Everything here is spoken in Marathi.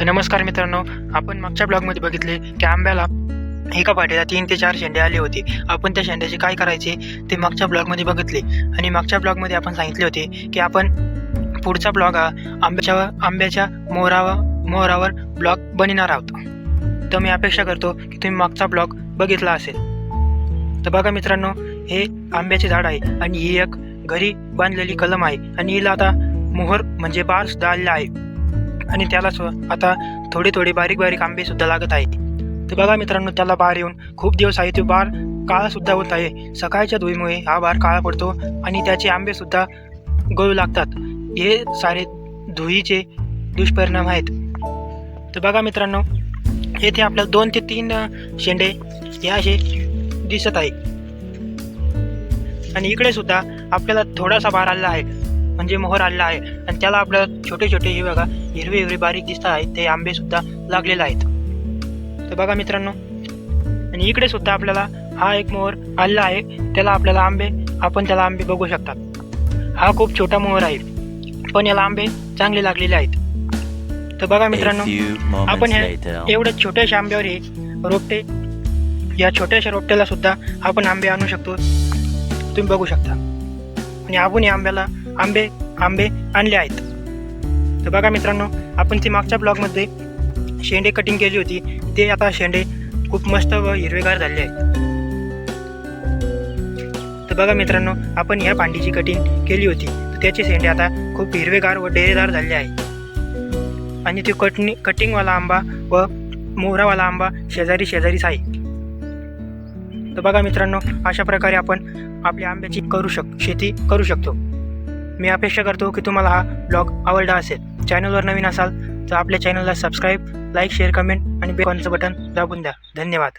तर नमस्कार मित्रांनो, आपण मागच्या ब्लॉगमध्ये बघितले की आंब्याला एका पाटीला 3 ते 4 शेंडे आले होते. आपण त्या शेंड्याचे काय करायचे ते मागच्या ब्लॉगमध्ये बघितले आणि मागच्या ब्लॉगमध्ये आपण सांगितले होते की आपण पुढचा ब्लॉग हा आंब्याच्या मोहरावर ब्लॉग बनवणार आहोत. तर मी अपेक्षा करतो की तुम्ही मागचा ब्लॉग बघितला असेल. तर बघा मित्रांनो, हे आंब्याचे झाड आहे आणि ही एक घरी बांधलेली कलम आहे आणि हिला आता मोहर म्हणजे बार सुद्धा आलेला आहे आणि त्याला आता थोडे बारीक आंबे सुद्धा लागत आहे. तर बघा मित्रांनो, त्याला बार येऊन खूप दिवस आहे. तो बार काळा सुद्धा होत आहे. सकाळच्या धुळीमुळे हा बार काळा पडतो आणि त्याचे आंबे सुद्धा गळू लागतात. हे सारे धुळीचे दुष्परिणाम आहेत. तर बघा मित्रांनो, येथे आपल्याला 2 ते 3 शेंडे हे असे दिसत आहे आणि इकडे सुद्धा आपल्याला थोडासा बार आलेला आहे म्हणजे मोहर आलेला आहे आणि त्याला आपल्याला छोटे हे बघा हिरवे बारीक दिसत आहेत. ते आंबे सुद्धा लागलेले आहेत. तर बघा मित्रांनो, आणि इकडे सुद्धा आपल्याला हा एक मोहर आलेला आहे. त्याला आपल्याला आपण त्याला आंबे बघू शकतात. हा खूप छोटा मोहर आहे पण याला आंबे चांगले लागलेले आहेत. तर बघा मित्रांनो, आपण ह्या एवढ्या छोट्याशा आंब्यावर हे रोपटे, या छोट्याशा रोपट्याला सुद्धा आपण आंबे आणू शकतो. तुम्ही बघू शकता आणि आपण या आंब्याला आंबे आणले आहेत. तर बघा मित्रांनो, आपण ती मागच्या ब्लॉगमध्ये शेंडे कटिंग केली होती. ते आता शेंडे खूप मस्त व हिरवेगार झाले आहेत. तर बघा मित्रांनो, आपण ह्या फांदीची कटिंग केली होती. त्याचे शेंडे आता खूप हिरवेगार व डेरेदार झाले आहे आणि ते कटिंगवाला आंबा व मोहरावाला आंबा शेजारीच आहे. तर बघा मित्रांनो, अशा प्रकारे आपण आपल्या आंब्याची शेती करू शकतो. मी अपेक्षा करतो की तुम्हाला हा ब्लॉग आवडला असेल. चॅनलवर नवीन असाल तर आपल्या चॅनलला सबस्क्राईब, लाईक, शेअर, कमेंट आणि बेल आयकॉनचं बटन दाबून द्या. धन्यवाद.